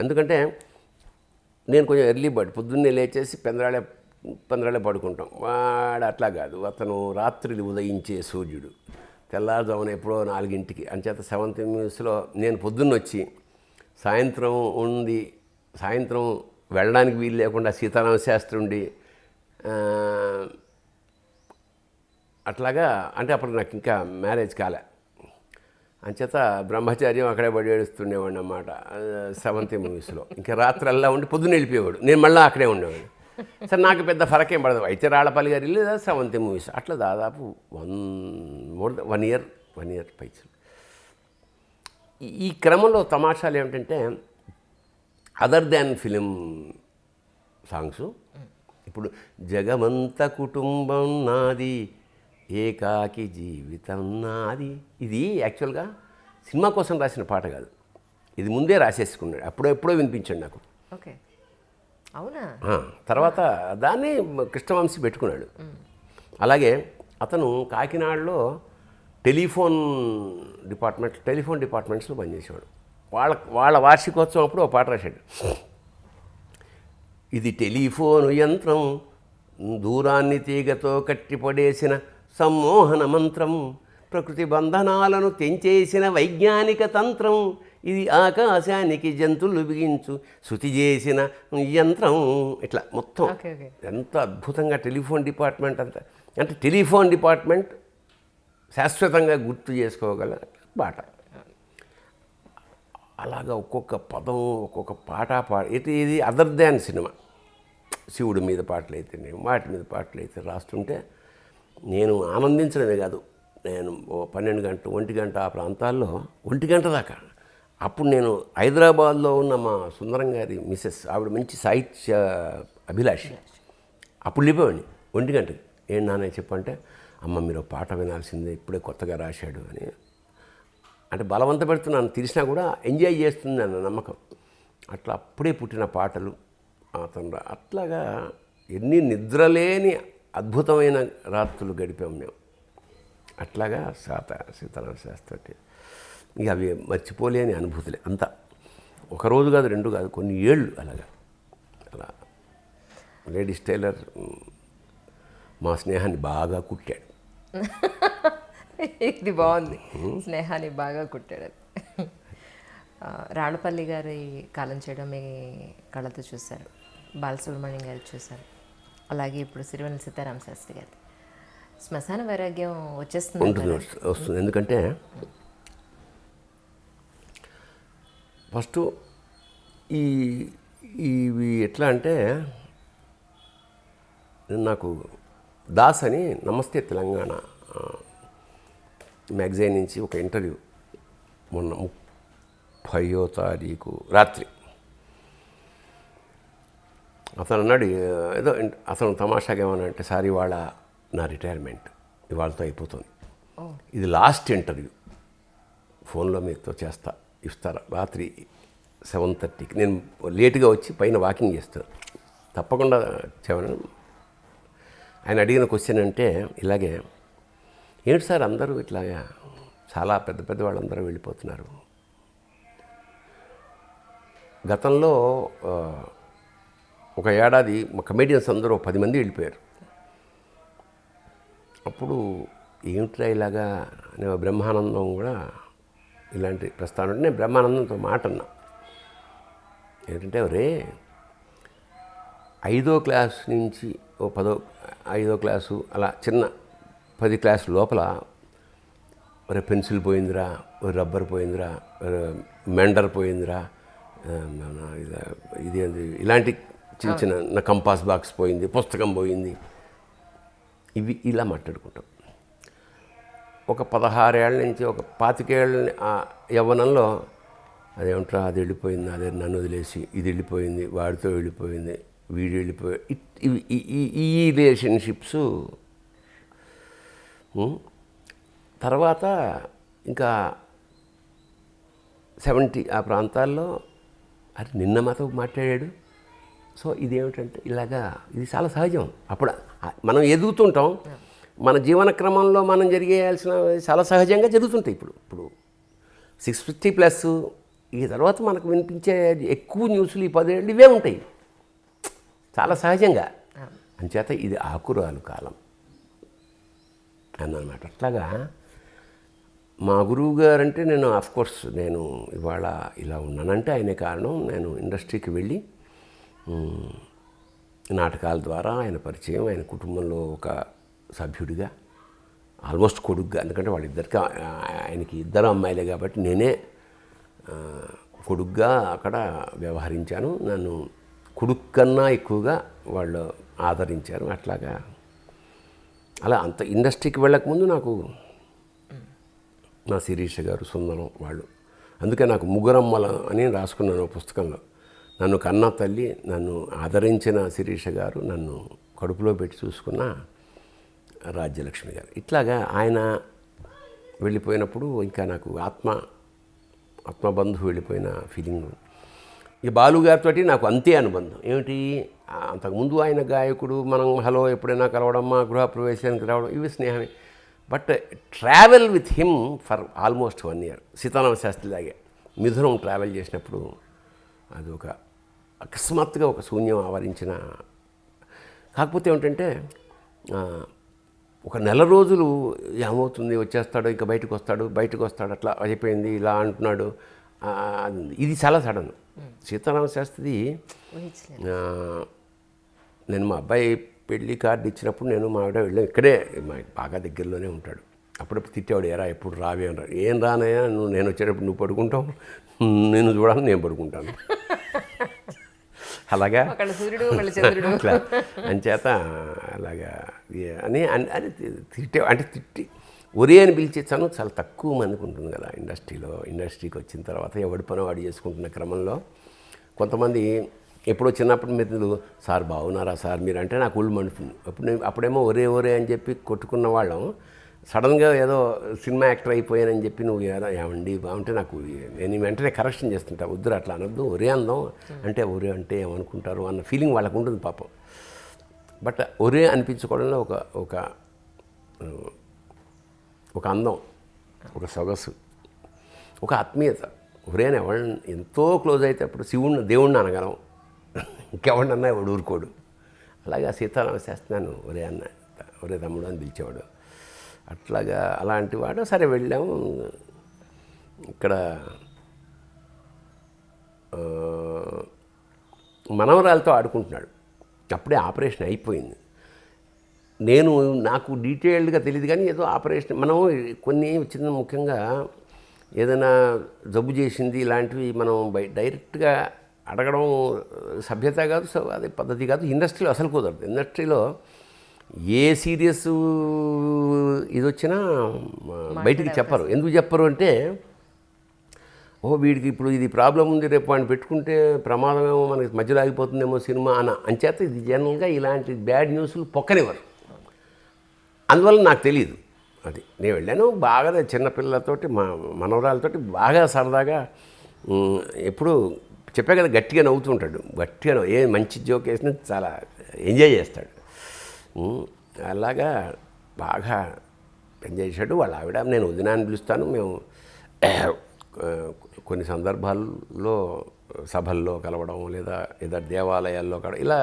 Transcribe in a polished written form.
ఎందుకంటే నేను కొంచెం ఎర్లీ బర్డ్, పొద్దున్నే లేచేసి పెందరాళే పడుకుంటాం. వాడు అట్లా కాదు, అతను రాత్రి ఉదయించే సూర్యుడు. తెల్లారుజామున ఎప్పుడో 4ంటికి అంచేత 7th న్యూస్లో నేను పొద్దున్నొచ్చి సాయంత్రం వెళ్ళడానికి వీలు లేకుండా సీతారామ శాస్త్రి ఉండి అట్లాగా. అంటే అప్పుడు నాకు ఇంకా మ్యారేజ్ కాలే, అంచేత బ్రహ్మచార్యం అక్కడే పడి ఏడుస్తుండేవాడిని అన్నమాట 7th మూవీస్లో. ఇంకా రాత్రల్లా ఉండి పొద్దున్న వెళ్ళిపోయేవాడు, నేను మళ్ళీ అక్కడే ఉండేవాడు. సరే నాకు పెద్ద ఫరకేం పడదు. అయితే రాళ్ళపల్లి గారు ఇల్లు 7th మూవీస్ అట్లా దాదాపు 1 ఇయర్ పైచలు. ఈ క్రమంలో తమాషాలు ఏమిటంటే అదర్ దాన్ ఫిలిం సాంగ్స్. ఇప్పుడు జగమంత కుటుంబం నాది, ఏకాకి జీవితం నాది, ఇది యాక్చువల్గా సినిమా కోసం రాసిన పాట కాదు. ఇది ముందే రాసేసుకున్నాడు, ఎప్పుడో వినిపించాడు నాకు. ఓకే, అవునా? తర్వాత దాన్ని కృష్ణవంశీ పెట్టుకున్నాడు. అలాగే అతను కాకినాడలో టెలిఫోన్ డిపార్ట్మెంట్స్లో పనిచేసేవాడు. వాళ్ళ వార్షికోత్సవం అప్పుడు ఒక పాట రాశాడు. ఇది టెలిఫోను యంత్రం, దూరాన్ని తీగతో కట్టిపడేసిన సమ్మోహన మంత్రం, ప్రకృతి బంధనాలను తెంచేసిన వైజ్ఞానిక తంత్రం, ఇది ఆకాశానికి జంతువులు బిగించు శృతి చేసిన యంత్రం. ఇట్లా మొత్తం ఎంత అద్భుతంగా టెలిఫోన్ డిపార్ట్మెంట్ అంతా, అంటే టెలిఫోన్ డిపార్ట్మెంట్ శాశ్వతంగా గుర్తు చేసుకోగల పాట. అలాగా ఒక్కొక్క పదం ఒక్కొక్క పాట ఇది అదర్ దాన్ సినిమా. శివుడి మీద పాటలు అయితే, వాటి మీద పాటలు అయితే రాస్తుంటే నేను ఆనందించడమే కాదు, నేను 12 గంటలు 1 గంట ఆ ప్రాంతాల్లో 1 గంట దాకా. అప్పుడు నేను హైదరాబాద్లో ఉన్న మా సుందరం గారి మిసెస్, ఆవిడ మంచి సాహిత్య అభిలాషి. అప్పుడు వెళ్ళిపోయాడిని 1 గంటకి. ఏం నాన్న చెప్పంటే, అమ్మ మీరు పాట వినాల్సిందే, ఇప్పుడే కొత్తగా రాశాడు అని. అంటే బలవంత పెడుతున్నాను, తెలిసినా కూడా ఎంజాయ్ చేస్తుంది అన్న నమ్మకం. అట్లా అప్పుడే పుట్టిన పాటలు అతను. అట్లాగా ఎన్ని నిద్రలేని అద్భుతమైన రాత్రులు గడిపాము మేము. అట్లాగా సీతారామ శాస్త్రి. ఇక అవి మర్చిపోలేని అనుభూతులే అంతా. ఒకరోజు కాదు, 2 కాదు, కొన్ని ఏళ్ళు అలా లేడీస్ టైలర్ మా స్నేహాన్ని బాగా కుట్టాడు. ఇది బాగుంది, స్నేహాన్ని బాగా కుట్టాడు. రాళ్ళపల్లి గారి కాలం చేయడం మీ కళ్ళతో చూశారు, బాలసుబ్రహ్మణ్యం గారు చూశారు, అలాగే ఇప్పుడు సిరివెన్నెల సీతారామ శాస్త్రి గారి. శ్మశాన వైరాగ్యం వస్తుంది. ఎందుకంటే ఫస్ట్ ఇవి ఎట్లా అంటే, నాకు దాస్ అని నమస్తే తెలంగాణ మ్యాగజైన్ నుంచి ఒక ఇంటర్వ్యూ మొన్న 30వ తారీఖు రాత్రి. అతను అన్నాడు, ఏదో అతను తమాషాగా ఏమన్నా సార్ ఇవాళ నా రిటైర్మెంట్ ఇవాళతో అయిపోతుంది, ఇది లాస్ట్ ఇంటర్వ్యూ, ఫోన్లో మీతో ఇస్తారా రాత్రి 7:30కి. నేను లేటుగా వచ్చి పైన వాకింగ్ చేస్తాను, తప్పకుండా చెప్పను. ఆయన అడిగిన క్వశ్చన్ అంటే ఇలాగే, ఏంటి సార్ అందరూ ఇట్లాగా చాలా పెద్ద వాళ్ళందరూ వెళ్ళిపోతున్నారు, గతంలో ఒక ఏడాది మా కమెడియన్స్ అందరూ 10 మంది వెళ్ళిపోయారు, అప్పుడు ఏమిట్రా ఇలాగా అనే బ్రహ్మానందం కూడా ఇలాంటి ప్రస్తావన అంటే నేను బ్రహ్మానందంతో మాట అన్నా. ఏంటంటే ఒరే 5వ క్లాస్ నుంచి 5వ క్లాసు అలా చిన్న 10 క్లాసు లోపల ఒరే పెన్సిల్ పోయిందిరా, రబ్బర్ పోయిందిరా, మెండర్ పోయిందిరా, ఇది ఇలాంటి చిన్న నా కంపాస్ బాక్స్ పోయింది, పుస్తకం పోయింది, ఇవి ఇలా మాట్లాడుకుంటాం. ఒక 16 ఏళ్ళ నుంచి ఒక 25 ఏళ్ళ యవ్వనంలో అదేమంటారా, అది వెళ్ళిపోయింది, అదే నన్ను వదిలేసి, ఇది వెళ్ళిపోయింది, వాడితో వెళ్ళిపోయింది, వీడు వెళ్ళిపోయి, ఈ రిలేషన్షిప్స్. తర్వాత ఇంకా 70 ఆ ప్రాంతాల్లో అది నిన్న మాతో మాట్లాడాడు. సో ఇదేమిటంటే ఇలాగా ఇది చాలా సహజం. అప్పుడు మనం ఎదుగుతుంటాం, మన జీవన క్రమంలో మనం జరిగేయాల్సిన చాలా సహజంగా జరుగుతుంటాయి. ఇప్పుడు 650+ ఈ తర్వాత మనకు వినిపించే ఎక్కువ న్యూస్లు ఈ 10 ఏళ్ళు ఇవే ఉంటాయి చాలా సహజంగా. అంచేత ఇది ఆకురాలు కాలం అన్నమాట. అట్లాగా మా గురువు గారంటే నేను ఆఫ్కోర్స్ నేను ఇవాళ ఇలా ఉన్నానంటే ఆయనే కారణం. నేను ఇండస్ట్రీకి వెళ్ళి నాటకాల ద్వారా ఆయన పరిచయం, ఆయన కుటుంబంలో ఒక సభ్యుడిగా, ఆల్మోస్ట్ కొడుకుగా, ఎందుకంటే వాళ్ళిద్దరికి ఆయనకి 2 అమ్మాయిలే కాబట్టి నేనే కొడుకుగా అక్కడ వ్యవహరించాను. నన్ను కొడుకు కన్నా ఎక్కువగా వాళ్ళు ఆదరించారు. అట్లాగా అలా అంత ఇండస్ట్రీకి వెళ్ళకముందు నాకు నా శిరీష గారు, సుందరం వాళ్ళు, అందుకే నాకు ముగ్గురమ్మల అని రాసుకున్నాను పుస్తకంలో. నన్ను కన్నా తల్లి, నన్ను ఆదరించిన శిరీష గారు, నన్ను కడుపులో పెట్టి చూసుకున్న రాజ్యలక్ష్మి గారు. ఇట్లాగా ఆయన వెళ్ళిపోయినప్పుడు ఇంకా నాకు ఆత్మబంధు వెళ్ళిపోయిన ఫీలింగ్. ఈ బాలుగారితో నాకు అంతే అనుబంధం. ఏమిటి, అంతకుముందు ఆయన గాయకుడు, మనం హలో ఎప్పుడైనా కలవడం, మా గృహప్రవేశానికి రావడం, ఇవి స్నేహమే. But travel with him for almost 1 year. Sitarama Sastry లాగే మిథునం ట్రావెల్ చేసినప్పుడు అది ఒక అకస్మాత్తుగా ఒక శూన్యం ఆవరించిన. కాకపోతే ఏమిటంటే ఒక నెల రోజులు ఏమవుతుంది, వచ్చేస్తాడు, ఇంకా బయటకు వస్తాడు, అట్లా అయిపోయింది, ఇలా అంటున్నాడు. ఇది చాలా సడన్. సీతారామ శాస్త్రి నేను మా అబ్బాయి పెళ్లి కార్డు ఇచ్చినప్పుడు నేను మా ఆవిడ వెళ్ళాం. ఇక్కడే మా బాగా దగ్గరలోనే ఉంటాడు. అప్పుడప్పుడు తిట్టేవాడు, ఎరా ఎప్పుడు రావే అన్నాడు. ఏం రానయ్యా, నేను వచ్చేటప్పుడు నువ్వు పడుకుంటావు, నేను చూడాలని నేను పడుకుంటాను. అలాగా అట్లా అంచేత అలాగా అని అని తిట్టి ఒరే అని పిలిచేసాను. చాలా తక్కువ మందికి ఉంటుంది కదా ఇండస్ట్రీకి వచ్చిన తర్వాత ఎవడి పని వాడు చేసుకుంటున్న క్రమంలో. కొంతమంది ఎప్పుడో చిన్నప్పుడు మీరు సార్ బాగున్నారా సార్ మీరు అంటే నాకు ఒళ్ళు మండుతుంది. అప్పుడేమో ఒరే అని చెప్పి కొట్టుకున్న వాళ్ళం సడన్గా ఏదో సినిమా యాక్టర్ అయిపోయానని చెప్పి నువ్వు ఏమండి బాగుంటే నాకు నేను వెంటనే కరెక్షన్ చేస్తుంటా, వద్దురు అట్లా అనొద్దు, ఒరే అందం అంటే ఒరే అంటే ఏమనుకుంటారు అన్న ఫీలింగ్ వాళ్ళకు ఉంటుంది పాపం. బట్ ఒరే అనిపించుకోవడంలో ఒక అందం, ఒక సొగసు, ఒక ఆత్మీయత. ఒరే అని ఎవరిని ఎంతో క్లోజ్ అయితే అప్పుడు దేవుణ్ణి అనగలం, ఇంకెవడన్నా ఎవడు ఊరుకోడు. అలాగా సీతారామ శాస్త్రి నన్ను ఒరే తమ్ముడు అని పిలిచేవాడు. అట్లాగా అలాంటి వాడు. సరే వెళ్ళాము. ఇక్కడ మనవరాలతో ఆడుకుంటున్నాడు. అప్పుడే ఆపరేషన్ అయిపోయింది. నాకు డీటెయిల్డ్గా తెలియదు కానీ ఏదో ఆపరేషన్ మనం కొన్ని చిన్న ముఖ్యంగా ఏదైనా జబ్బు చేసింది ఇలాంటివి మనం డైరెక్ట్గా అడగడం సభ్యత కాదు, అది పద్ధతి కాదు. ఇండస్ట్రీలో అసలు కుదరదు. ఇండస్ట్రీలో ఏ సీరియస్ ఇది వచ్చినా బయటికి చెప్పరు. ఎందుకు చెప్పరు అంటే వీడికి ఇప్పుడు ఇది ప్రాబ్లం ఉంది, రేపు వాడిని పెట్టుకుంటే ప్రమాదమేమో, మనకి మధ్యలో ఆగిపోతుందేమో సినిమా అంచేత ఇది జనరల్గా ఇలాంటి బ్యాడ్ న్యూస్లు పొక్కనివ్వరు. అందువల్ల నాకు తెలియదు. అది నేను వెళ్ళాను బాగా చిన్నపిల్లలతోటి, మా మనవరాలతోటి బాగా సరదాగా. ఎప్పుడు చెప్పా కదా గట్టిగా నవ్వుతుంటాడు, గట్టిగా ఏ మంచి జోక్ వేసినా చాలా ఎంజాయ్ చేస్తాడు. అలాగా బాగా ఎంజాయ్ చేశాడు. వాళ్ళ ఆవిడ నేను వదినా అని పిలుస్తాను. మేము కొన్ని సందర్భాల్లో సభల్లో కలవడం లేదా దేవాలయాల్లో ఇలా